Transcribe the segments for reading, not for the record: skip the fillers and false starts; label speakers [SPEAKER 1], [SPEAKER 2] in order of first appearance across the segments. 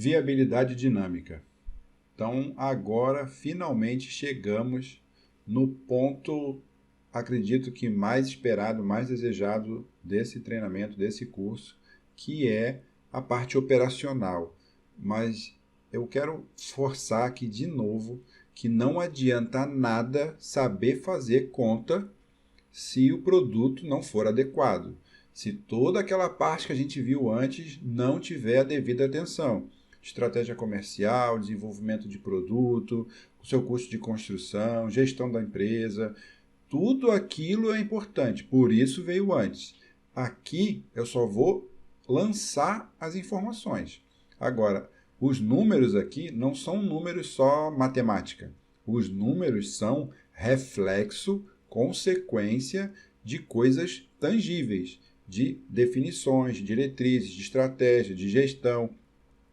[SPEAKER 1] Viabilidade dinâmica. Então, agora finalmente chegamos no ponto, acredito que mais esperado, mais desejado desse treinamento, desse curso, que é a parte operacional. Mas eu quero forçar aqui de novo que não adianta nada saber fazer conta se o produto não for adequado. Se toda aquela parte que a gente viu antes não tiver a devida atenção. Estratégia comercial, desenvolvimento de produto, o seu custo de construção, gestão da empresa, tudo aquilo é importante, por isso veio antes. Aqui eu só vou lançar as informações. Agora, os números aqui não são números só matemática. Os números são reflexo, consequência de coisas tangíveis, de definições, de diretrizes, de estratégia, de gestão.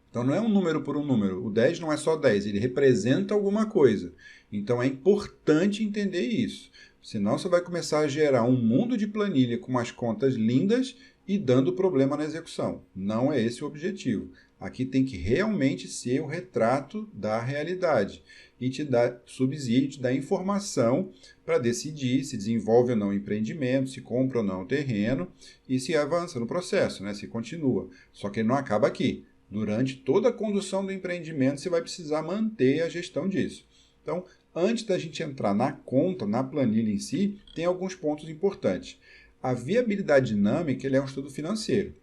[SPEAKER 1] Então não é um número por um número. O 10 não é só 10, ele representa alguma coisa. Então é importante entender isso. Senão você vai começar a gerar um mundo de planilha com umas contas lindas e dando problema na execução. Não é esse o objetivo. Aqui tem que realmente ser o retrato da realidade e te dar subsídio, te dar informação para decidir se desenvolve ou não o empreendimento, se compra ou não o terreno e se avança no processo, né? Se continua. Só que ele não acaba aqui. Durante toda a condução do empreendimento, você vai precisar manter a gestão disso. Então, antes da gente entrar na conta, na planilha em si, tem alguns pontos importantes. A viabilidade dinâmica é um estudo financeiro.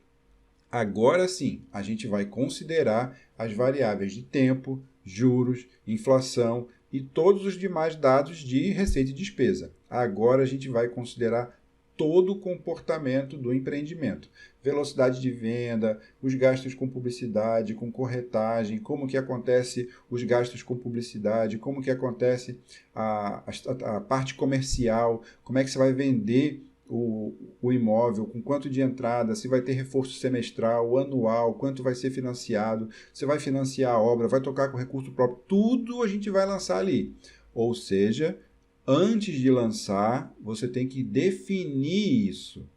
[SPEAKER 1] Agora sim, a gente vai considerar as variáveis de tempo, juros, inflação e todos os demais dados de receita e despesa. Agora a gente vai considerar todo o comportamento do empreendimento. Velocidade de venda, os gastos com publicidade, com corretagem, como que acontece os gastos com publicidade, como que acontece a parte comercial, como é que você vai vender o imóvel, com quanto de entrada, se vai ter reforço semestral, anual, quanto vai ser financiado, você vai financiar a obra, vai tocar com recurso próprio, tudo a gente vai lançar ali. Ou seja, antes de lançar, você tem que definir isso.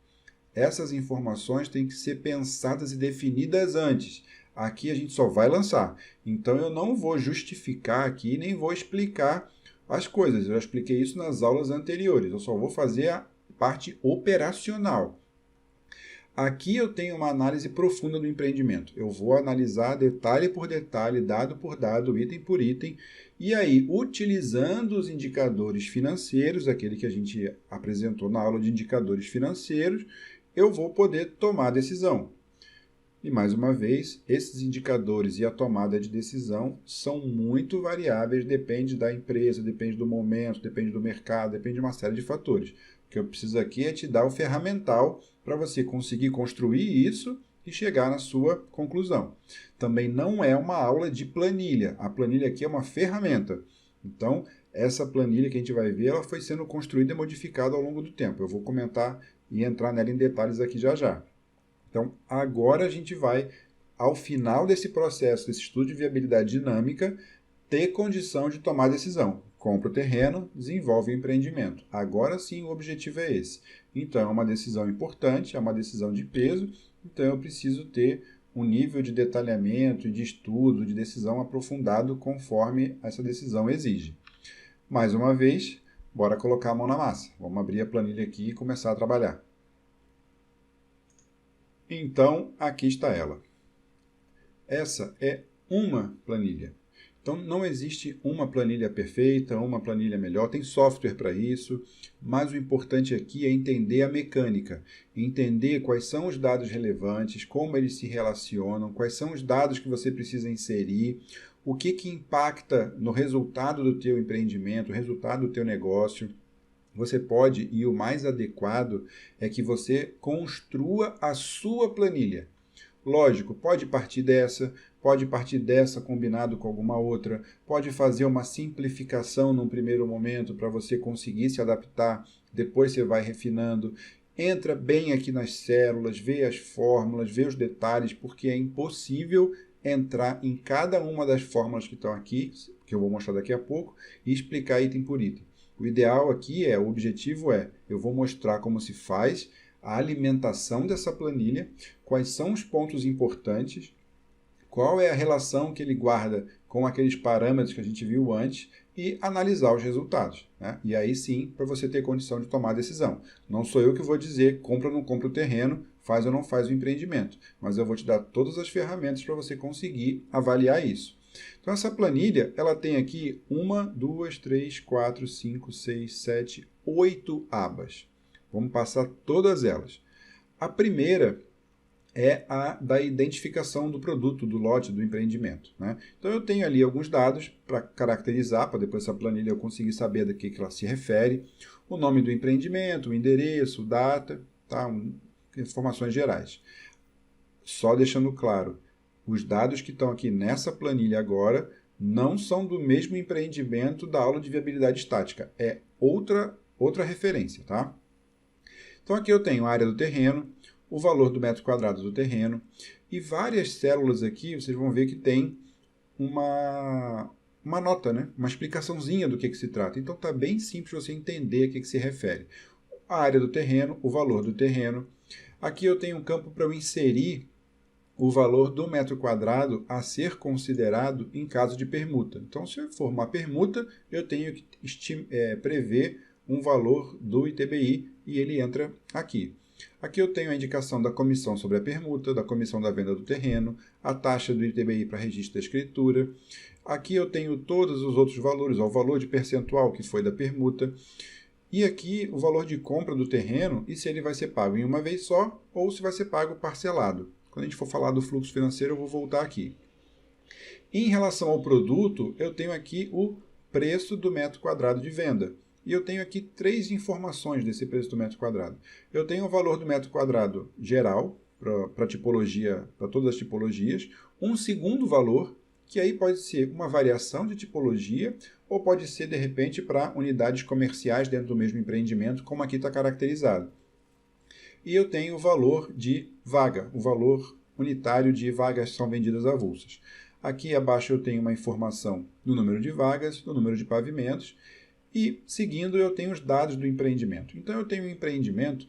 [SPEAKER 1] Essas informações têm que ser pensadas e definidas antes. Aqui a gente só vai lançar. Então eu não vou justificar aqui, nem vou explicar as coisas. Eu já expliquei isso nas aulas anteriores. Eu só vou fazer a parte operacional. Aqui eu tenho uma análise profunda do empreendimento. Eu vou analisar detalhe por detalhe, dado por dado, item por item, e aí, utilizando os indicadores financeiros, aquele que a gente apresentou na aula de indicadores financeiros, eu vou poder tomar decisão. E mais uma vez, esses indicadores e a tomada de decisão são muito variáveis, depende da empresa, depende do momento, depende do mercado, depende de uma série de fatores. O que eu preciso aqui é te dar o ferramental para você conseguir construir isso e chegar na sua conclusão. Também não é uma aula de planilha. A planilha aqui é uma ferramenta. Então, essa planilha que a gente vai ver, ela foi sendo construída e modificada ao longo do tempo. Eu vou comentar e entrar nela em detalhes aqui já já. Então, agora a gente vai, ao final desse processo, desse estudo de viabilidade dinâmica, ter condição de tomar decisão. Compra o terreno, desenvolve o empreendimento. Agora sim o objetivo é esse. Então é uma decisão importante, é uma decisão de peso, então eu preciso ter um nível de detalhamento e de estudo, de decisão aprofundado conforme essa decisão exige. Mais uma vez, bora colocar a mão na massa. Vamos abrir a planilha aqui e começar a trabalhar. Então, aqui está ela. Essa é uma planilha. Então, não existe uma planilha perfeita, uma planilha melhor, tem software para isso, mas o importante aqui é entender a mecânica, entender quais são os dados relevantes, como eles se relacionam, quais são os dados que você precisa inserir, o que impacta no resultado do teu empreendimento, o resultado do teu negócio. Você pode, e o mais adequado é que você construa a sua planilha. Lógico, pode partir dessa combinado com alguma outra, pode fazer uma simplificação num primeiro momento para você conseguir se adaptar, depois você vai refinando. Entra bem aqui nas células, vê as fórmulas, vê os detalhes, porque é impossível entrar em cada uma das fórmulas que estão aqui, que eu vou mostrar daqui a pouco, e explicar item por item. O ideal aqui o objetivo eu vou mostrar como se faz a alimentação dessa planilha, quais são os pontos importantes, qual é a relação que ele guarda com aqueles parâmetros que a gente viu antes e analisar os resultados, né? E aí sim, para você ter condição de tomar a decisão. Não sou eu que vou dizer compra ou não compra o terreno, faz ou não faz o empreendimento, mas eu vou te dar todas as ferramentas para você conseguir avaliar isso. Então essa planilha, ela tem aqui 1, 2, 3, 4, 5, 6, 7, 8 abas. Vamos passar todas elas. A primeira é a da identificação do produto, do lote, do empreendimento, né? Então eu tenho ali alguns dados para caracterizar, para depois essa planilha eu conseguir saber do que ela se refere, o nome do empreendimento, o endereço, data, tá? Informações gerais. Só deixando claro, os dados que estão aqui nessa planilha agora não são do mesmo empreendimento da aula de viabilidade estática, é outra referência, tá? Então aqui eu tenho a área do terreno, o valor do metro quadrado do terreno e várias células aqui, vocês vão ver que tem uma nota, né? Uma explicaçãozinha do que se trata. Então está bem simples você entender a que se refere. A área do terreno, o valor do terreno. Aqui eu tenho um campo para eu inserir o valor do metro quadrado a ser considerado em caso de permuta. Então, se for uma permuta, eu tenho que prever um valor do ITBI e ele entra aqui. Aqui eu tenho a indicação da comissão sobre a permuta, da comissão da venda do terreno, a taxa do ITBI para registro da escritura. Aqui eu tenho todos os outros valores, o valor de percentual que foi da permuta. E aqui o valor de compra do terreno e se ele vai ser pago em uma vez só ou se vai ser pago parcelado. Quando a gente for falar do fluxo financeiro, eu vou voltar aqui. Em relação ao produto, eu tenho aqui o preço do metro quadrado de venda. E eu tenho aqui 3 informações desse preço do metro quadrado. Eu tenho o valor do metro quadrado geral, para tipologia, para todas as tipologias. Um segundo valor, que aí pode ser uma variação de tipologia, ou pode ser, de repente, para unidades comerciais dentro do mesmo empreendimento, como aqui está caracterizado. E eu tenho o valor de vaga, o valor unitário de vagas que são vendidas avulsas. Aqui abaixo eu tenho uma informação do número de vagas, do número de pavimentos, e seguindo eu tenho os dados do empreendimento. Então eu tenho um empreendimento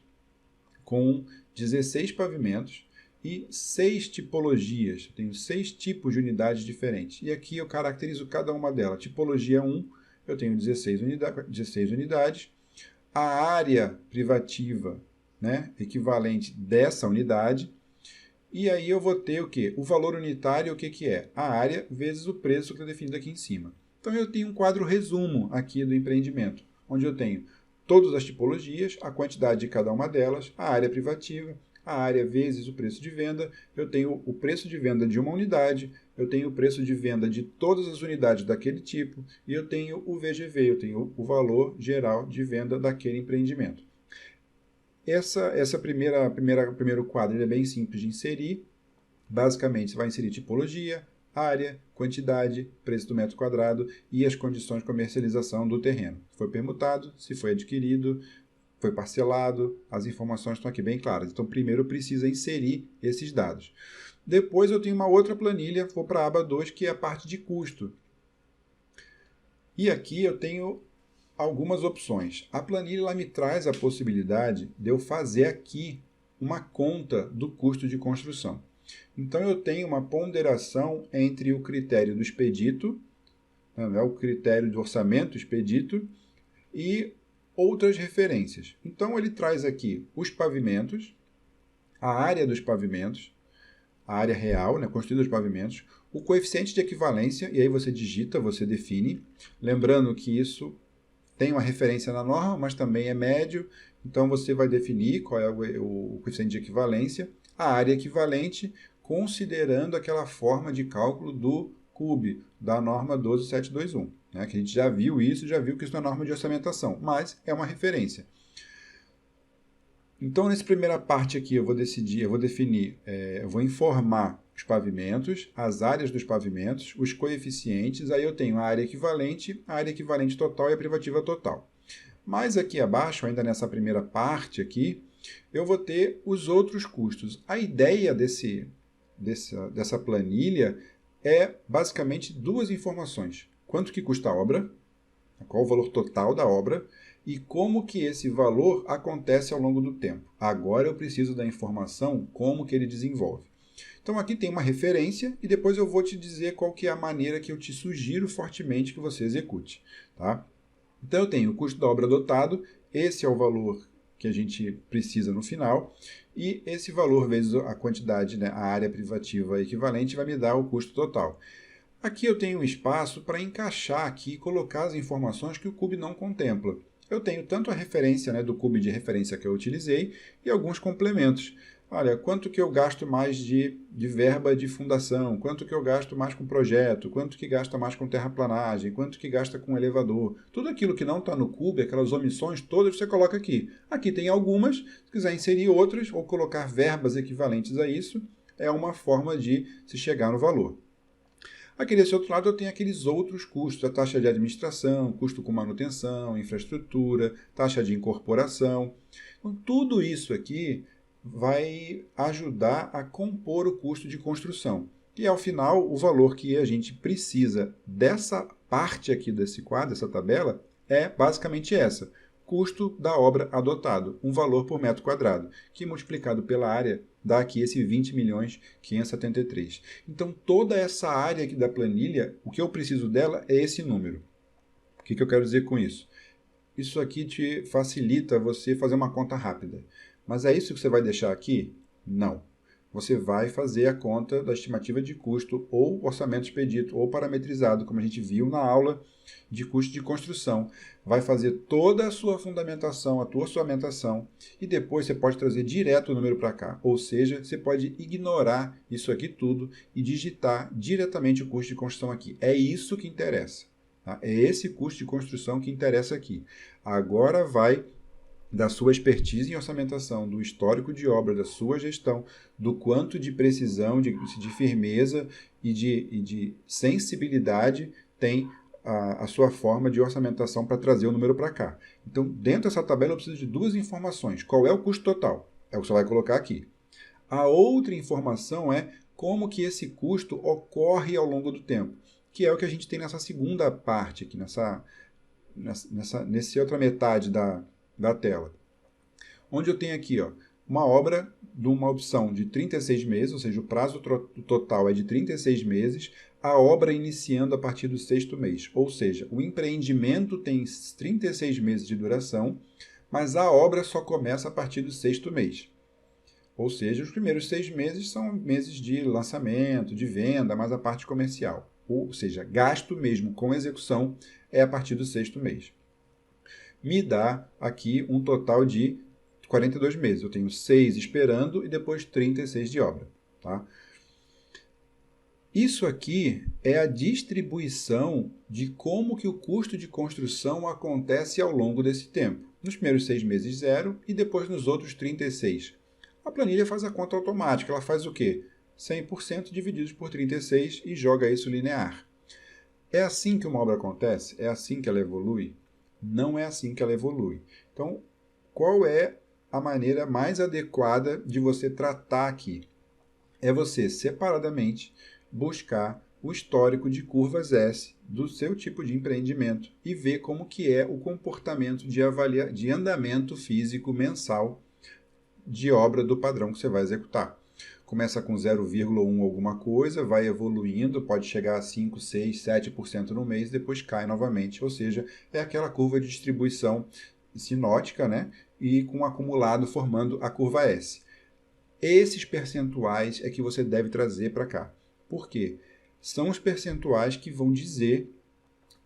[SPEAKER 1] com 16 pavimentos e 6 tipologias. Eu tenho 6 tipos de unidades diferentes. E aqui eu caracterizo cada uma delas. Tipologia 1, eu tenho 16 unidades. A área privativa, né, equivalente dessa unidade. E aí eu vou ter o quê? O valor unitário, o que é? A área vezes o preço que é definido aqui em cima. Então eu tenho um quadro resumo aqui do empreendimento, onde eu tenho todas as tipologias, a quantidade de cada uma delas, a área privativa, a área vezes o preço de venda, eu tenho o preço de venda de uma unidade, eu tenho o preço de venda de todas as unidades daquele tipo, e eu tenho o VGV, eu tenho o valor geral de venda daquele empreendimento. Primeiro quadro ele é bem simples de inserir. Basicamente, você vai inserir tipologia, área, quantidade, preço do metro quadrado e as condições de comercialização do terreno. Se foi permutado, se foi adquirido, foi parcelado, as informações estão aqui bem claras. Então, primeiro precisa inserir esses dados. Depois eu tenho uma outra planilha, vou para a aba 2, que é a parte de custo. E aqui eu tenho algumas opções. A planilha ela me traz a possibilidade de eu fazer aqui uma conta do custo de construção. Então, eu tenho uma ponderação entre o critério do expedito, né, o critério do orçamento expedito, e outras referências. Então, ele traz aqui os pavimentos, a área dos pavimentos, a área real, né, construída dos pavimentos, o coeficiente de equivalência, e aí você digita, você define. Lembrando que isso tem uma referência na norma, mas também é médio, então você vai definir qual é o coeficiente de equivalência, a área equivalente, considerando aquela forma de cálculo do CUB, da norma 12721, né? Que a gente já viu isso, já viu que isso não é norma de orçamentação, mas é uma referência. Então, nessa primeira parte aqui, eu vou informar os pavimentos, as áreas dos pavimentos, os coeficientes, aí eu tenho a área equivalente total e a privativa total. Mas aqui abaixo, ainda nessa primeira parte aqui, eu vou ter os outros custos. A ideia dessa planilha é basicamente 2 informações. Quanto que custa a obra, qual o valor total da obra e como que esse valor acontece ao longo do tempo. Agora eu preciso da informação como que ele desenvolve. Então aqui tem uma referência e depois eu vou te dizer qual que é a maneira que eu te sugiro fortemente que você execute. Tá? Então eu tenho o custo da obra adotado, esse é o valor que a gente precisa no final, e esse valor vezes a quantidade, né, a área privativa equivalente, vai me dar o custo total. Aqui eu tenho um espaço para encaixar aqui e colocar as informações que o CUB não contempla. Eu tenho tanto a referência, né, do CUB de referência que eu utilizei e alguns complementos. Olha, quanto que eu gasto mais de verba de fundação, quanto que eu gasto mais com projeto, quanto que gasta mais com terraplanagem, quanto que gasta com elevador. Tudo aquilo que não está no CUB, aquelas omissões todas, você coloca aqui. Aqui tem algumas, se quiser inserir outras ou colocar verbas equivalentes a isso, é uma forma de se chegar no valor. Aqui desse outro lado eu tenho aqueles outros custos, a taxa de administração, custo com manutenção, infraestrutura, taxa de incorporação. Então, tudo isso aqui vai ajudar a compor o custo de construção. E, ao final, o valor que a gente precisa dessa parte aqui desse quadro, dessa tabela, é basicamente essa. Custo da obra adotado, um valor por metro quadrado, que multiplicado pela área dá aqui esse 20.573. Então, toda essa área aqui da planilha, o que eu preciso dela é esse número. O que eu quero dizer com isso? Isso aqui te facilita você fazer uma conta rápida. Mas é isso que você vai deixar aqui? Não. Você vai fazer a conta da estimativa de custo ou orçamento expedito ou parametrizado, como a gente viu na aula de custo de construção. Vai fazer toda a sua fundamentação, a tua orçamentação, e depois você pode trazer direto o número para cá. Ou seja, você pode ignorar isso aqui tudo e digitar diretamente o custo de construção aqui. É isso que interessa. Tá? É esse custo de construção que interessa aqui. Agora vai da sua expertise em orçamentação, do histórico de obra, da sua gestão, do quanto de precisão, de firmeza e de sensibilidade tem a sua forma de orçamentação para trazer o número para cá. Então, dentro dessa tabela, eu preciso de duas informações. Qual é o custo total? É o que você vai colocar aqui. A outra informação é como que esse custo ocorre ao longo do tempo, que é o que a gente tem nessa segunda parte aqui, nessa outra metade da tela. Onde eu tenho aqui uma obra de uma opção de 36 meses, ou seja, o prazo total é de 36 meses, a obra iniciando a partir do sexto mês. Ou seja, o empreendimento tem 36 meses de duração, mas a obra só começa a partir do sexto mês. Ou seja, os primeiros 6 meses são meses de lançamento, de venda, mais a parte comercial. Ou seja, gasto mesmo com execução é a partir do sexto mês. Me dá aqui um total de 42 meses. Eu tenho 6 esperando e depois 36 de obra. Tá? Isso aqui é a distribuição de como que o custo de construção acontece ao longo desse tempo. Nos primeiros 6 meses, 0, e depois nos outros 36. A planilha faz a conta automática. Ela faz o quê? 100% divididos por 36 e joga isso linear. É assim que uma obra acontece? É assim que ela evolui? Não é assim que ela evolui. Então, qual é a maneira mais adequada de você tratar aqui? É você, separadamente, buscar o histórico de curvas S do seu tipo de empreendimento e ver como que é o comportamento de andamento físico mensal de obra do padrão que você vai executar. Começa com 0,1 alguma coisa, vai evoluindo, pode chegar a 5, 6, 7% no mês, depois cai novamente. Ou seja, é aquela curva de distribuição sinótica, né? E com acumulado formando a curva S. Esses percentuais é que você deve trazer para cá. Por quê? São os percentuais que vão dizer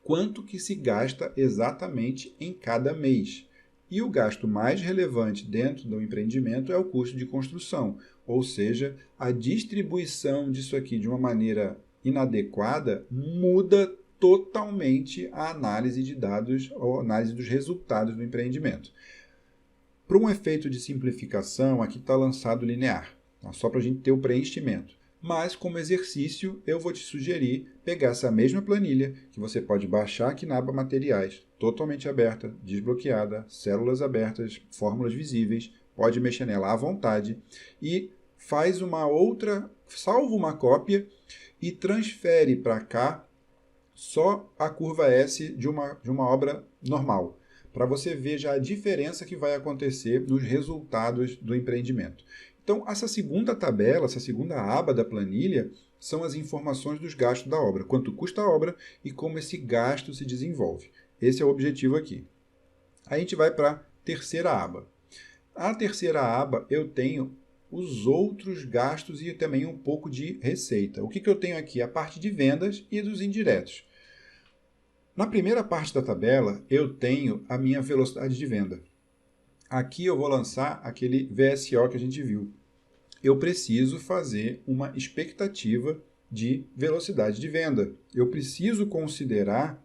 [SPEAKER 1] quanto que se gasta exatamente em cada mês. E o gasto mais relevante dentro do empreendimento é o custo de construção, ou seja, a distribuição disso aqui de uma maneira inadequada muda totalmente a análise de dados ou análise dos resultados do empreendimento. Para um efeito de simplificação, aqui está lançado linear, tá? Só para a gente ter o preenchimento. Mas, como exercício, eu vou te sugerir pegar essa mesma planilha, que você pode baixar aqui na aba Materiais, totalmente aberta, desbloqueada, células abertas, fórmulas visíveis, pode mexer nela à vontade, e faz uma outra, salva uma cópia e transfere para cá só a curva S de uma obra normal, para você ver já a diferença que vai acontecer nos resultados do empreendimento. Então, essa segunda tabela, essa segunda aba da planilha, são as informações dos gastos da obra, quanto custa a obra e como esse gasto se desenvolve. Esse é o objetivo aqui. Aí a gente vai para a terceira aba. A terceira aba eu tenho os outros gastos e também um pouco de receita. O que eu tenho aqui? A parte de vendas e dos indiretos. Na primeira parte da tabela, eu tenho a minha velocidade de venda. Aqui eu vou lançar aquele VSO que a gente viu. Eu preciso fazer uma expectativa de velocidade de venda. Eu preciso considerar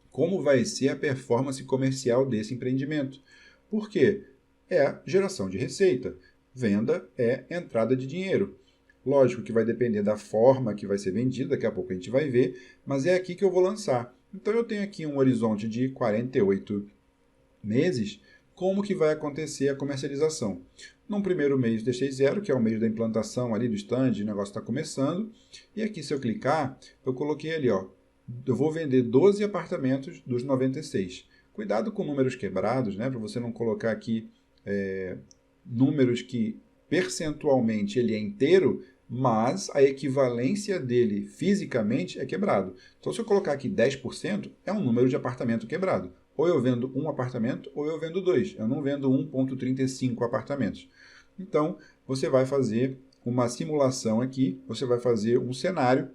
[SPEAKER 1] como vai ser a performance comercial desse empreendimento. Por quê? É geração de receita. Venda é entrada de dinheiro. Lógico que vai depender da forma que vai ser vendido, daqui a pouco a gente vai ver, mas é aqui que eu vou lançar. Então eu tenho aqui um horizonte de 48 meses, como que vai acontecer a comercialização. Num primeiro mês deixei zero, que é o mês da implantação ali do stand, o negócio está começando, e aqui se eu clicar, eu coloquei ali, ó, eu vou vender 12 apartamentos dos 96. Cuidado com números quebrados, né, para você não colocar aqui números que percentualmente ele é inteiro, mas a equivalência dele fisicamente é quebrado. Então, se eu colocar aqui 10%, é um número de apartamento quebrado. Ou eu vendo um apartamento, ou eu vendo dois. Eu não vendo 1,35 apartamentos. Então, você vai fazer uma simulação aqui, você vai fazer um cenário,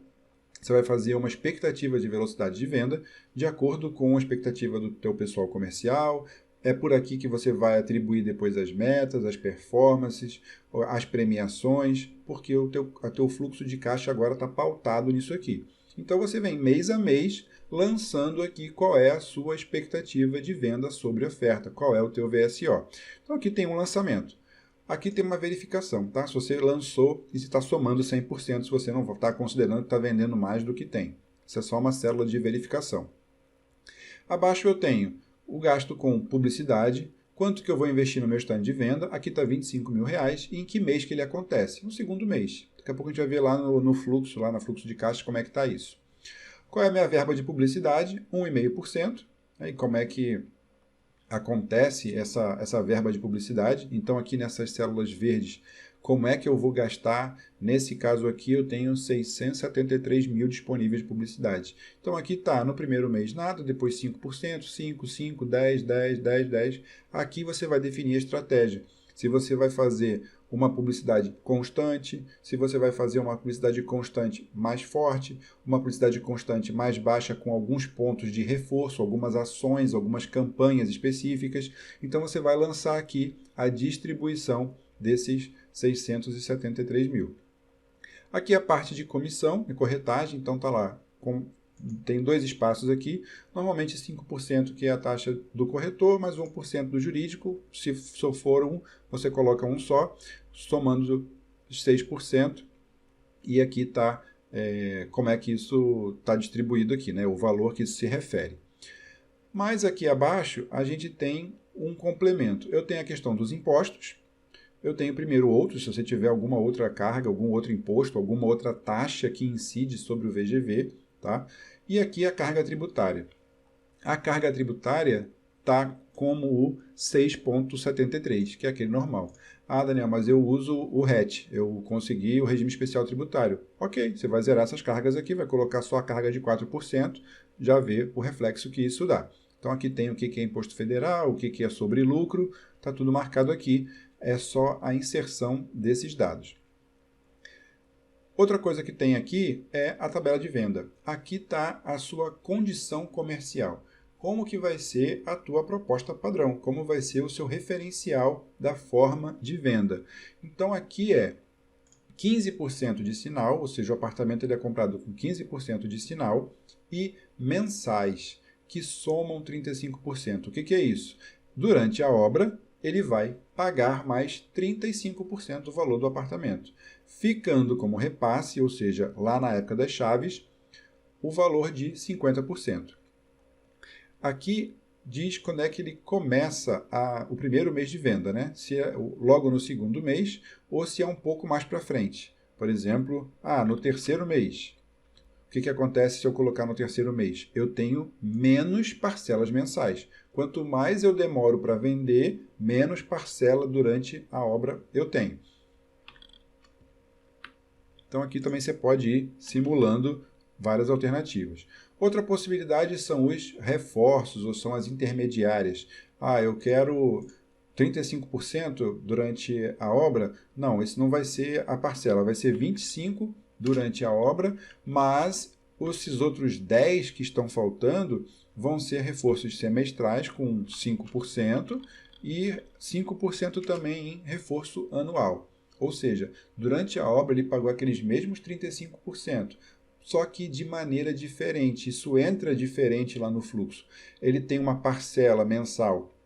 [SPEAKER 1] você vai fazer uma expectativa de velocidade de venda de acordo com a expectativa do teu pessoal comercial. É por aqui que você vai atribuir depois as metas, as performances, as premiações, porque o teu fluxo de caixa agora está pautado nisso aqui. Então você vem mês a mês lançando aqui qual é a sua expectativa de venda sobre oferta, qual é o teu VSO. Então aqui tem um lançamento. Aqui tem uma verificação, tá? Se você lançou e se está somando 100%, se você não está considerando que está vendendo mais do que tem. Isso é só uma célula de verificação. Abaixo eu tenho o gasto com publicidade, quanto que eu vou investir no meu stand de venda, aqui está R$25.000, e em que mês que ele acontece? No segundo mês. Daqui a pouco a gente vai ver lá no fluxo, lá no fluxo de caixa, como é que está isso. Qual é a minha verba de publicidade? 1,5%. Aí como é que acontece essa verba de publicidade? Então aqui nessas células verdes, como é que eu vou gastar? Nesse caso aqui eu tenho 673 mil disponíveis de publicidade. Então aqui está, no primeiro mês nada, depois 5%, 5, 5, 10, 10, 10, 10. Aqui você vai definir a estratégia. Se você vai fazer uma publicidade constante, se você vai fazer uma publicidade constante mais forte, uma publicidade constante mais baixa com alguns pontos de reforço, algumas ações, algumas campanhas específicas. Então você vai lançar aqui a distribuição desses 673 mil. Aqui a parte de comissão e corretagem, então está lá, tem dois espaços aqui, normalmente 5% que é a taxa do corretor, mais 1% do jurídico, se for um, você coloca um só, somando 6%, e aqui está como é que isso está distribuído aqui, né, o valor que isso se refere. Mas aqui abaixo a gente tem um complemento, eu tenho a questão dos impostos, eu tenho primeiro outros, se você tiver alguma outra carga, algum outro imposto, alguma outra taxa que incide sobre o VGV, tá? E aqui a carga tributária. A carga tributária está como o 6,73, que é aquele normal. Ah, Daniel, mas eu uso o RET, eu consegui o regime especial tributário. Ok, você vai zerar essas cargas aqui, vai colocar só a carga de 4%, já vê o reflexo que isso dá. Então aqui tem o que é imposto federal, o que é sobre lucro, está tudo marcado aqui, é só a inserção desses dados. Outra coisa que tem aqui é a tabela de venda. Aqui está a sua condição comercial. Como que vai ser a tua proposta padrão? Como vai ser o seu referencial da forma de venda? Então aqui é 15% de sinal, ou seja, o apartamento ele é comprado com 15% de sinal, e mensais, que somam 35%. O que é isso? Durante a obra, ele vai pagar mais 35% do valor do apartamento, ficando como repasse, ou seja, lá na época das chaves, o valor de 50%. Aqui diz quando é que ele começa o primeiro mês de venda, né? Se é logo no segundo mês ou se é um pouco mais para frente. Por exemplo, no terceiro mês. O que acontece se eu colocar no terceiro mês? Eu tenho menos parcelas mensais. Quanto mais eu demoro para vender, menos parcela durante a obra eu tenho. Então aqui também você pode ir simulando várias alternativas. Outra possibilidade são os reforços, ou são as intermediárias. Eu quero 35% durante a obra. Não, isso não vai ser a parcela, vai ser 25% durante a obra, mas esses outros 10% que estão faltando vão ser reforços semestrais com 5% e 5% também em reforço anual. Ou seja, durante a obra ele pagou aqueles mesmos 35%, só que de maneira diferente. Isso entra diferente lá no fluxo. Ele tem uma parcela mensal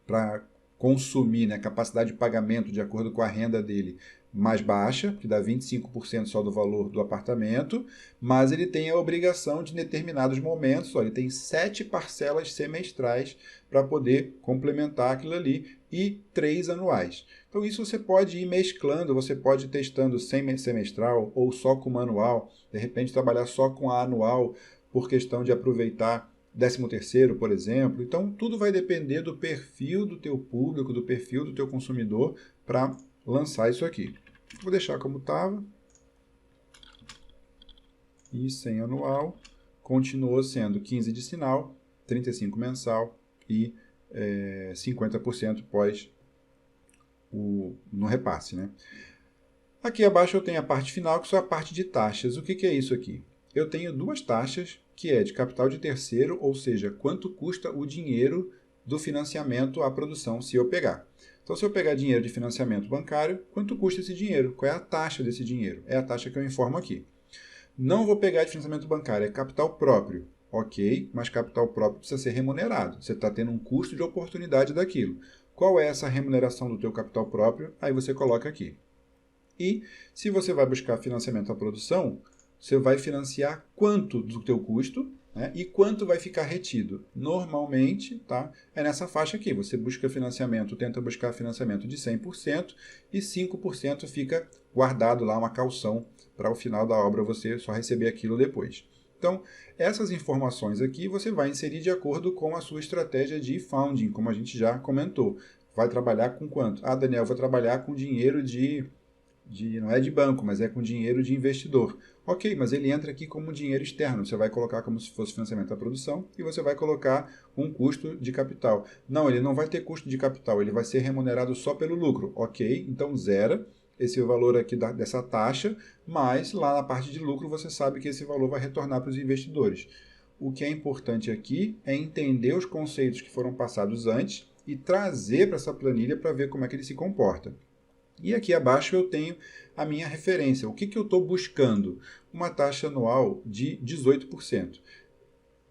[SPEAKER 1] para consumir, né, capacidade de pagamento de acordo com a renda dele mais baixa, que dá 25% só do valor do apartamento, mas ele tem a obrigação de, em determinados momentos, ele tem 7 parcelas semestrais para poder complementar aquilo ali e 3 anuais. Então isso você pode ir mesclando, você pode ir testando semestral ou só com manual, de repente trabalhar só com a anual por questão de aproveitar 13º, por exemplo. Então, tudo vai depender do perfil do teu público, do perfil do teu consumidor para lançar isso aqui. Vou deixar como estava. E sem anual, continuou sendo 15 de sinal, 35 mensal e 50% pós no repasse, né? Aqui abaixo eu tenho a parte final, que são a parte de taxas. O que é isso aqui? Eu tenho duas taxas, que é de capital de terceiro, ou seja, quanto custa o dinheiro do financiamento à produção se eu pegar. Então, se eu pegar dinheiro de financiamento bancário, quanto custa esse dinheiro? Qual é a taxa desse dinheiro? É a taxa que eu informo aqui. Não vou pegar de financiamento bancário, é capital próprio. Ok, mas capital próprio precisa ser remunerado. Você está tendo um custo de oportunidade daquilo. Qual é essa remuneração do teu capital próprio? Aí você coloca aqui. E se você vai buscar financiamento à produção, você vai financiar quanto do teu custo, né, e quanto vai ficar retido. Normalmente, tá, é nessa faixa aqui. Você busca financiamento, tenta buscar financiamento de 100% e 5% fica guardado lá, uma caução, para o final da obra você só receber aquilo depois. Então, essas informações aqui você vai inserir de acordo com a sua estratégia de funding, como a gente já comentou. Vai trabalhar com quanto? Daniel, eu vou trabalhar com dinheiro não é de banco, mas é com dinheiro de investidor. Ok, mas ele entra aqui como dinheiro externo. Você vai colocar como se fosse financiamento da produção e você vai colocar um custo de capital. Não, ele não vai ter custo de capital, ele vai ser remunerado só pelo lucro. Ok, então zera esse valor aqui dessa taxa, mas lá na parte de lucro você sabe que esse valor vai retornar para os investidores. O que é importante aqui é entender os conceitos que foram passados antes e trazer para essa planilha para ver como é que ele se comporta. E aqui abaixo eu tenho a minha referência. O que eu estou buscando? Uma taxa anual de 18%.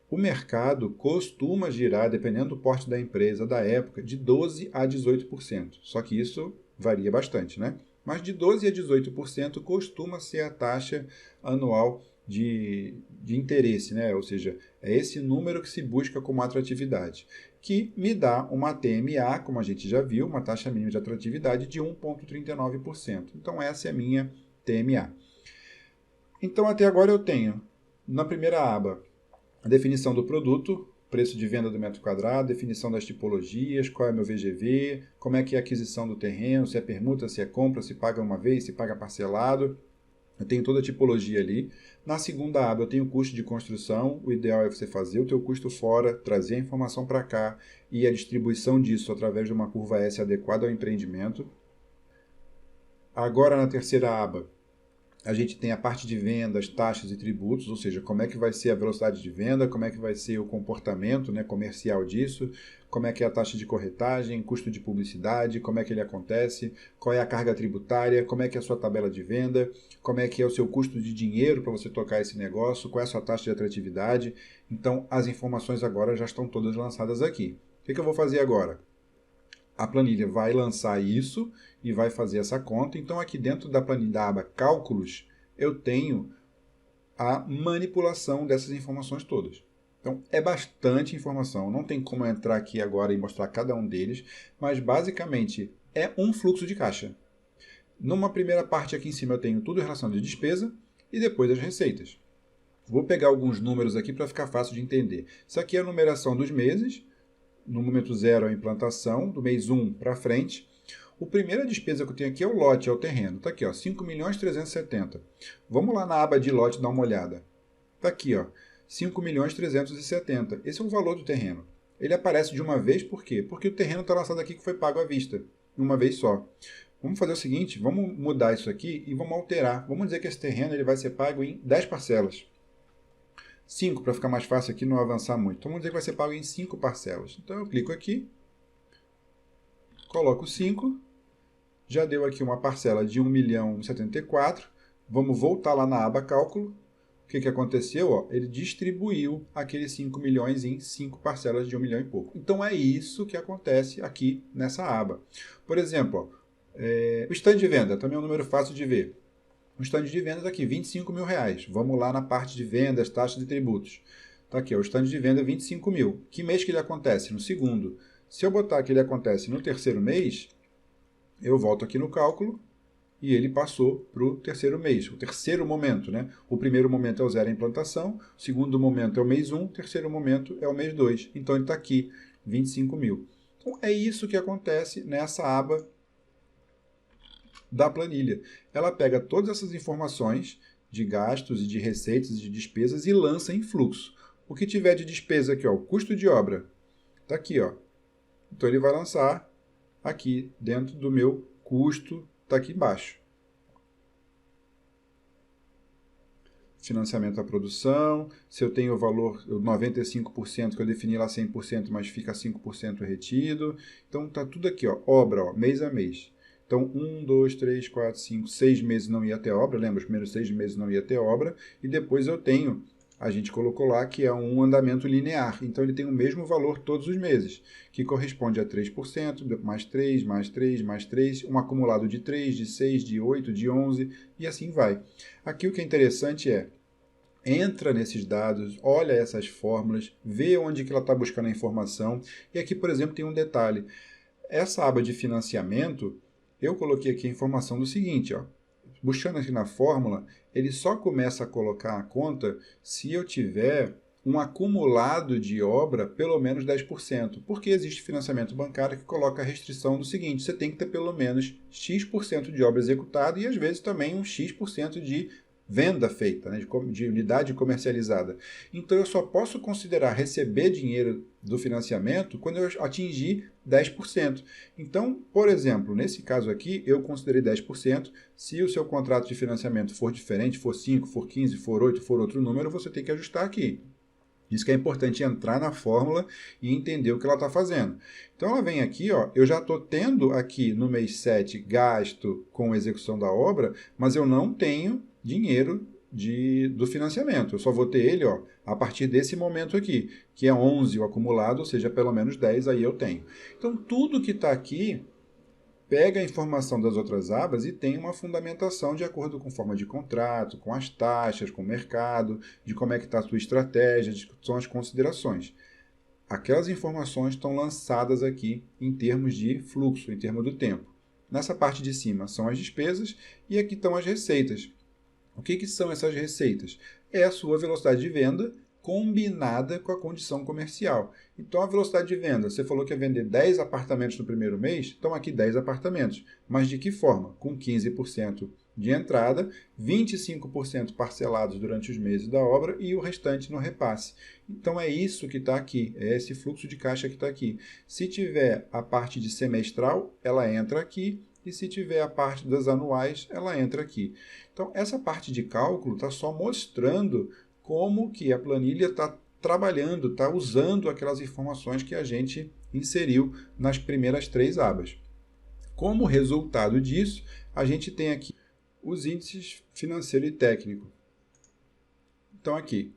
[SPEAKER 1] O mercado costuma girar, dependendo do porte da empresa, da época, de 12% a 18%. Só que isso varia bastante, né? Mas de 12% a 18% costuma ser a taxa anual de interesse, né? Ou seja, é esse número que se busca como atratividade, que me dá uma TMA, como a gente já viu, uma taxa mínima de atratividade de 1,39%. Então, essa é a minha TMA. Então, até agora eu tenho, na primeira aba, a definição do produto, preço de venda do metro quadrado, definição das tipologias, qual é meu VGV, como é que é a aquisição do terreno, se é permuta, se é compra, se paga uma vez, se paga parcelado. Eu tenho toda a tipologia ali. Na segunda aba eu tenho o custo de construção. O ideal é você fazer o teu custo fora, trazer a informação para cá e a distribuição disso através de uma curva S adequada ao empreendimento. Agora na terceira aba a gente tem a parte de vendas, taxas e tributos, ou seja, como é que vai ser a velocidade de venda, como é que vai ser o comportamento, né, comercial disso, como é que é a taxa de corretagem, custo de publicidade, como é que ele acontece, qual é a carga tributária, como é que é a sua tabela de venda, como é que é o seu custo de dinheiro para você tocar esse negócio, qual é a sua taxa de atratividade. Então, as informações agora já estão todas lançadas aqui. O que eu vou fazer agora? A planilha vai lançar isso e vai fazer essa conta. Então, aqui dentro da planilha da aba Cálculos, eu tenho a manipulação dessas informações todas. Então, é bastante informação. Não tem como entrar aqui agora e mostrar cada um deles, mas basicamente é um fluxo de caixa. Numa primeira parte aqui em cima eu tenho tudo em relação de despesa e depois as receitas. Vou pegar alguns números aqui para ficar fácil de entender. Isso aqui é a numeração dos meses. No momento 0 é a implantação, do mês 1 para frente. A primeira despesa que eu tenho aqui é o lote, é o terreno. Está aqui, ó, 5.370.000. Vamos lá na aba de lote dar uma olhada. Está aqui, ó, 5.370.000. Esse é o valor do terreno. Ele aparece de uma vez, por quê? Porque o terreno está lançado aqui que foi pago à vista, uma vez só. Vamos fazer o seguinte, vamos mudar isso aqui e vamos alterar. Vamos dizer que esse terreno ele vai ser pago em 10 parcelas. 5, para ficar mais fácil aqui não avançar muito. Então vamos dizer que vai ser pago em 5 parcelas. Então eu clico aqui, coloco 5, já deu aqui uma parcela de 1.074.000. Vamos voltar lá na aba cálculo. O que aconteceu? Ó, ele distribuiu aqueles 5 milhões em 5 parcelas de 1 milhão e pouco. Então é isso que acontece aqui nessa aba. Por exemplo, ó, o stand de venda também é um número fácil de ver. O stand de vendas aqui, R$25.000. Vamos lá na parte de vendas, taxas e tributos. Está aqui, ó, o stand de venda 25.000. Que mês que ele acontece? No segundo. Se eu botar que ele acontece no terceiro mês, eu volto aqui no cálculo e ele passou para o terceiro mês, o terceiro momento, né? O primeiro momento é o zero, a implantação, o segundo momento é o mês 1, o terceiro momento é o mês 2. Então ele está aqui, 25.000. Então é isso que acontece nessa aba da planilha. Ela pega todas essas informações de gastos e de receitas e de despesas e lança em fluxo. O que tiver de despesa aqui, ó, o custo de obra, está aqui, ó. Então ele vai lançar aqui dentro do meu custo, está aqui embaixo. Financiamento à produção, se eu tenho o valor 95% que eu defini lá 100%, mas fica 5% retido. Então está tudo aqui, ó, obra, ó, mês a mês. Então, 1, 2, 3, 4, 5, 6 meses não ia ter obra. Lembra, os primeiros 6 meses não ia ter obra. E depois eu tenho, a gente colocou lá, que é um andamento linear. Então, ele tem o mesmo valor todos os meses, que corresponde a 3%, mais 3, mais 3, mais 3, um acumulado de 3, de 6, de 8, de 11, e assim vai. Aqui o que é interessante é, entra nesses dados, olha essas fórmulas, vê onde que ela está buscando a informação. E aqui, por exemplo, tem um detalhe. Essa aba de financiamento, eu coloquei aqui a informação do seguinte, ó, buscando aqui na fórmula, ele só começa a colocar a conta se eu tiver um acumulado de obra pelo menos 10%, porque existe financiamento bancário que coloca a restrição do seguinte, você tem que ter pelo menos X% de obra executada e às vezes também um X% de venda feita, né, de unidade comercializada. Então, eu só posso considerar receber dinheiro do financiamento quando eu atingir 10%. Então, por exemplo, nesse caso aqui, eu considerei 10%. Se o seu contrato de financiamento for diferente, for 5, for 15, for 8, for outro número, você tem que ajustar aqui. Isso que é importante entrar na fórmula e entender o que ela está fazendo. Então, ela vem aqui, ó, eu já estou tendo aqui no mês 7 gasto com execução da obra, mas eu não tenho dinheiro do financiamento. Eu só vou ter ele, ó, a partir desse momento aqui, que é 11 o acumulado, ou seja, pelo menos 10 aí eu tenho. Então, tudo que está aqui pega a informação das outras abas e tem uma fundamentação de acordo com forma de contrato, com as taxas, com o mercado, de como é que está a sua estratégia, são as considerações. Aquelas informações estão lançadas aqui em termos de fluxo, em termos do tempo. Nessa parte de cima são as despesas e aqui estão as receitas. O que são essas receitas? É a sua velocidade de venda combinada com a condição comercial. Então, a velocidade de venda, você falou que ia vender 10 apartamentos no primeiro mês, estão aqui 10 apartamentos. Mas de que forma? Com 15% de entrada, 25% parcelados durante os meses da obra e o restante no repasse. Então, é isso que está aqui, é esse fluxo de caixa que está aqui. Se tiver a parte de semestral, ela entra aqui, e se tiver a parte das anuais, ela entra aqui. Então, essa parte de cálculo está só mostrando como que a planilha está trabalhando, está usando aquelas informações que a gente inseriu nas primeiras 3 abas. Como resultado disso, a gente tem aqui os índices financeiro e técnico. Então, aqui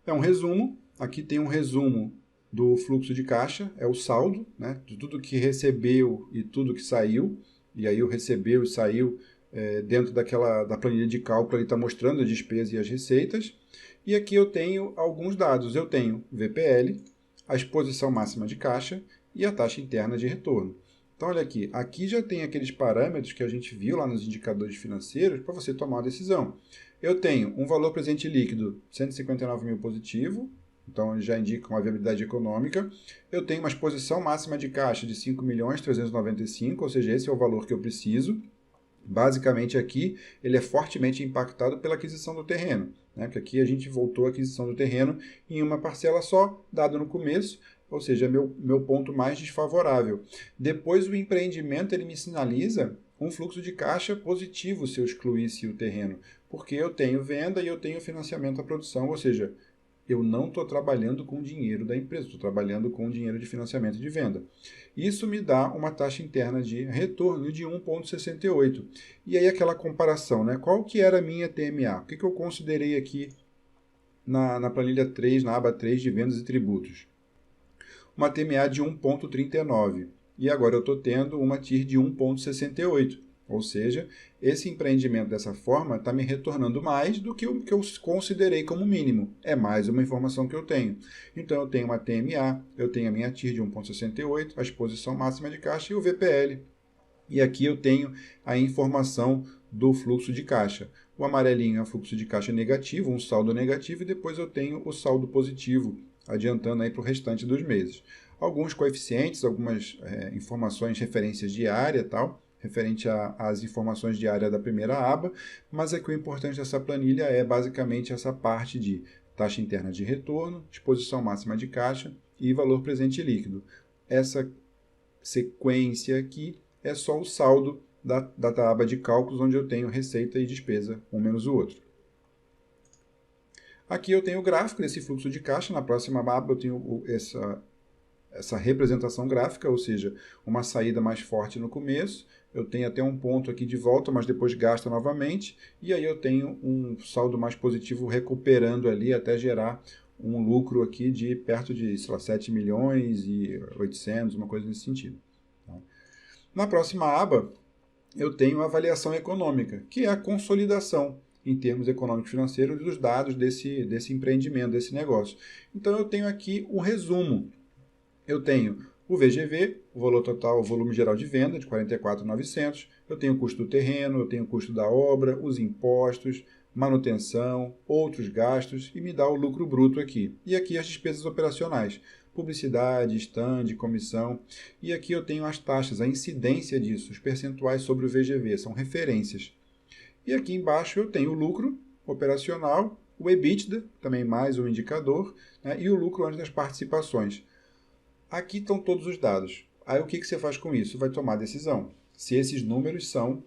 [SPEAKER 1] é um resumo. Aqui tem um resumo do fluxo de caixa, é o saldo, né, de tudo que recebeu e tudo que saiu. E aí o recebeu e saiu dentro da planilha de cálculo, ele está mostrando a despesa e as receitas. E aqui eu tenho alguns dados. Eu tenho VPL, a exposição máxima de caixa e a taxa interna de retorno. Então, olha aqui. Aqui já tem aqueles parâmetros que a gente viu lá nos indicadores financeiros para você tomar uma decisão. Eu tenho um valor presente líquido 159 mil positivo, então ele já indica uma viabilidade econômica. Eu tenho uma exposição máxima de caixa de 5.395.000, ou seja, esse é o valor que eu preciso. Basicamente aqui ele é fortemente impactado pela aquisição do terreno, né? Porque aqui a gente voltou à aquisição do terreno em uma parcela só, dado no começo, ou seja, é meu ponto mais desfavorável. Depois o empreendimento ele me sinaliza um fluxo de caixa positivo se eu excluísse o terreno, porque eu tenho venda e eu tenho financiamento à produção, ou seja, eu não estou trabalhando com o dinheiro da empresa, estou trabalhando com o dinheiro de financiamento de venda. Isso me dá uma taxa interna de retorno de 1,68. E aí aquela comparação, né? Qual que era a minha TMA? O que eu considerei aqui na planilha 3, na aba 3 de vendas e tributos? Uma TMA de 1,39. E agora eu estou tendo uma TIR de 1,68. Ou seja, esse empreendimento dessa forma está me retornando mais do que o que eu considerei como mínimo. É mais uma informação que eu tenho. Então, eu tenho uma TMA, eu tenho a minha TIR de 1,68, a exposição máxima de caixa e o VPL. E aqui eu tenho a informação do fluxo de caixa. O amarelinho é o fluxo de caixa negativo, um saldo negativo, e depois eu tenho o saldo positivo, adiantando aí para o restante dos meses. Alguns coeficientes, algumas informações, referências de área e tal, referente às informações de área da primeira aba, mas aqui o importante dessa planilha é basicamente essa parte de taxa interna de retorno, exposição máxima de caixa e valor presente líquido. Essa sequência aqui é só o saldo da aba de cálculos, onde eu tenho receita e despesa, um menos o outro. Aqui eu tenho o gráfico desse fluxo de caixa, na próxima aba eu tenho essa representação gráfica, ou seja, uma saída mais forte no começo, eu tenho até um ponto aqui de volta, mas depois gasta novamente, e aí eu tenho um saldo mais positivo recuperando ali até gerar um lucro aqui de perto de, sei lá, 7 milhões e 800, uma coisa nesse sentido. Na próxima aba, eu tenho a avaliação econômica, que é a consolidação em termos econômicos financeiros dos dados desse empreendimento, desse negócio. Então eu tenho aqui um resumo. Eu tenho o VGV, o valor total, o volume geral de venda, de 44.900. Eu tenho o custo do terreno, eu tenho o custo da obra, os impostos, manutenção, outros gastos e me dá o lucro bruto aqui. E aqui as despesas operacionais, publicidade, stand, comissão. E aqui eu tenho as taxas, a incidência disso, os percentuais sobre o VGV, são referências. E aqui embaixo eu tenho o lucro operacional, o EBITDA, também mais um indicador, né, e o lucro antes das participações. Aqui estão todos os dados. Aí o que você faz com isso? Vai tomar decisão. Se esses números são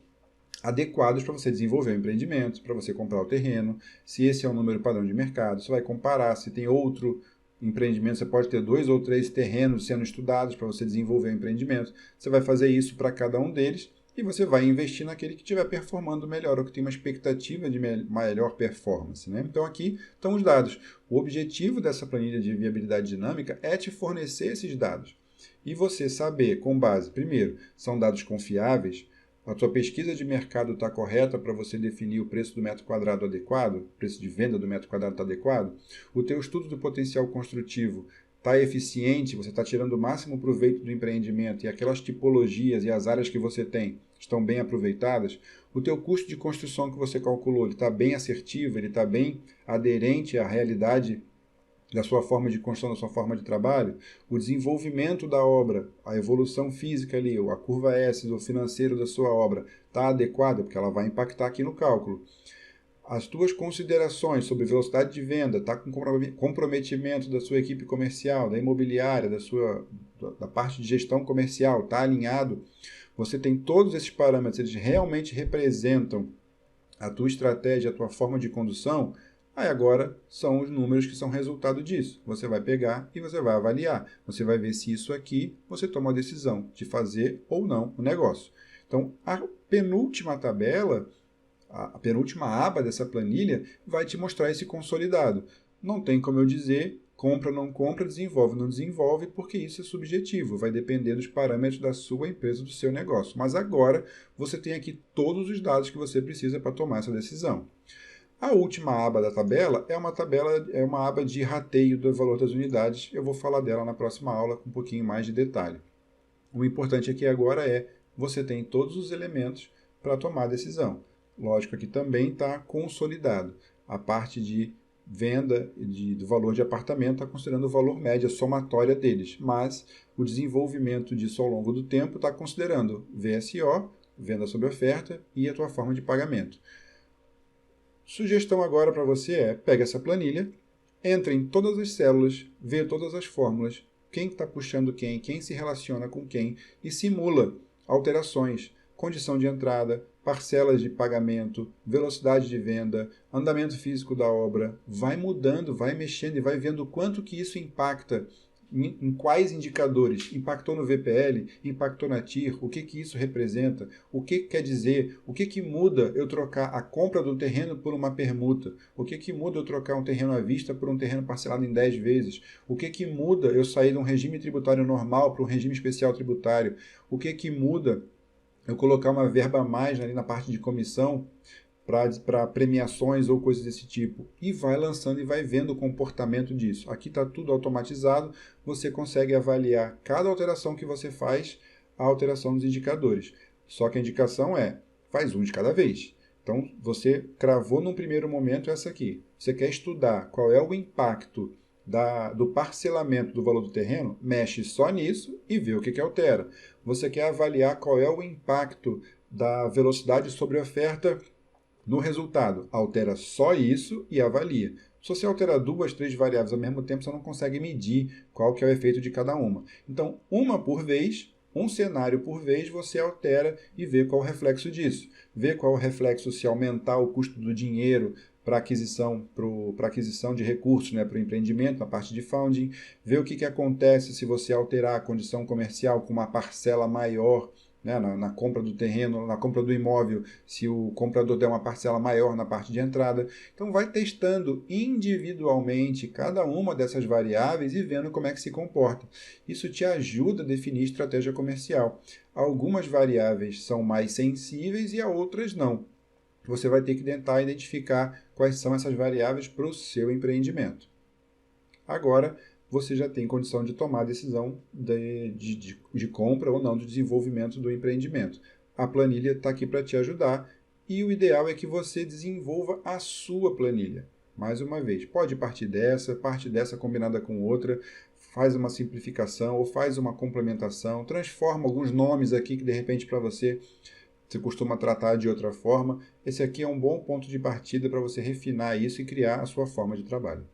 [SPEAKER 1] adequados para você desenvolver o empreendimento, para você comprar o terreno, se esse é o número padrão de mercado, você vai comparar, se tem outro empreendimento, você pode ter 2 ou 3 terrenos sendo estudados para você desenvolver o empreendimento. Você vai fazer isso para cada um deles e você vai investir naquele que estiver performando melhor, ou que tem uma expectativa de melhor performance, né? Então aqui estão os dados. O objetivo dessa planilha de viabilidade dinâmica é te fornecer esses dados. E você saber, com base, primeiro, são dados confiáveis, a tua pesquisa de mercado está correta para você definir o preço do metro quadrado adequado, o preço de venda do metro quadrado está adequado, o teu estudo do potencial construtivo está eficiente, você está tirando o máximo proveito do empreendimento e aquelas tipologias e as áreas que você tem estão bem aproveitadas, o teu custo de construção que você calculou está bem assertivo, ele está bem aderente à realidade da sua forma de construção, da sua forma de trabalho, o desenvolvimento da obra, a evolução física ali, a curva S, o financeiro da sua obra, está adequada, porque ela vai impactar aqui no cálculo. As tuas considerações sobre velocidade de venda, está com comprometimento da sua equipe comercial, da imobiliária, da parte de gestão comercial, está alinhado. Você tem todos esses parâmetros, eles realmente representam a tua estratégia, a tua forma de condução. Aí agora são os números que são resultado disso. Você vai pegar e você vai avaliar. Você vai ver se isso aqui você toma a decisão de fazer ou não o negócio. Então, a penúltima tabela, a penúltima aba dessa planilha vai te mostrar esse consolidado. Não tem como eu dizer compra, não compra, desenvolve, não desenvolve, porque isso é subjetivo, vai depender dos parâmetros da sua empresa, do seu negócio. Mas agora você tem aqui todos os dados que você precisa para tomar essa decisão. A última aba da tabela é uma aba de rateio do valor das unidades. Eu vou falar dela na próxima aula com um pouquinho mais de detalhe. O importante aqui agora é você tem todos os elementos para tomar a decisão. Lógico que também está consolidado. A parte de venda do valor de apartamento está considerando o valor médio, a somatória deles, mas o desenvolvimento disso ao longo do tempo está considerando VSO, venda sob oferta, e a tua forma de pagamento. Sugestão agora para você é, pega essa planilha, entra em todas as células, vê todas as fórmulas, quem está puxando quem se relaciona com quem, e simula alterações, condição de entrada, parcelas de pagamento, velocidade de venda, andamento físico da obra, vai mudando, vai mexendo e vai vendo quanto que isso impacta, em quais indicadores, impactou no VPL, impactou na TIR, o que que isso representa, o que quer dizer, o que que muda eu trocar a compra do terreno por uma permuta, o que que muda eu trocar um terreno à vista por um terreno parcelado em 10 vezes, o que que muda eu sair de um regime tributário normal para um regime especial tributário, o que que muda eu colocar uma verba a mais ali na parte de comissão para premiações ou coisas desse tipo. E vai lançando e vai vendo o comportamento disso. Aqui está tudo automatizado, você consegue avaliar cada alteração que você faz, a alteração dos indicadores. Só que a indicação é, faz um de cada vez. Então, você cravou num primeiro momento essa aqui. Você quer estudar qual é o impacto do parcelamento do valor do terreno? Mexe só nisso e vê o que altera. Você quer avaliar qual é o impacto da velocidade sobre oferta no resultado? Altera só isso e avalia. Se você altera 2, 3 variáveis ao mesmo tempo, você não consegue medir qual que é o efeito de cada uma. Então, uma por vez, um cenário por vez, você altera e vê qual é o reflexo disso. Vê qual é o reflexo se aumentar o custo do dinheiro para aquisição de recursos, né, para o empreendimento, na parte de funding. Vê o que acontece se você alterar a condição comercial com uma parcela maior, né, na compra do terreno, na compra do imóvel, se o comprador der uma parcela maior na parte de entrada. Então, vai testando individualmente cada uma dessas variáveis e vendo como é que se comporta. Isso te ajuda a definir estratégia comercial. Algumas variáveis são mais sensíveis e outras não. Você vai ter que tentar identificar quais são essas variáveis para o seu empreendimento. Agora, você já tem condição de tomar a decisão de compra ou não, de desenvolvimento do empreendimento. A planilha está aqui para te ajudar e o ideal é que você desenvolva a sua planilha. Mais uma vez, pode partir dessa combinada com outra, faz uma simplificação ou faz uma complementação, transforma alguns nomes aqui que de repente para você costuma tratar de outra forma. Esse aqui é um bom ponto de partida para você refinar isso e criar a sua forma de trabalho.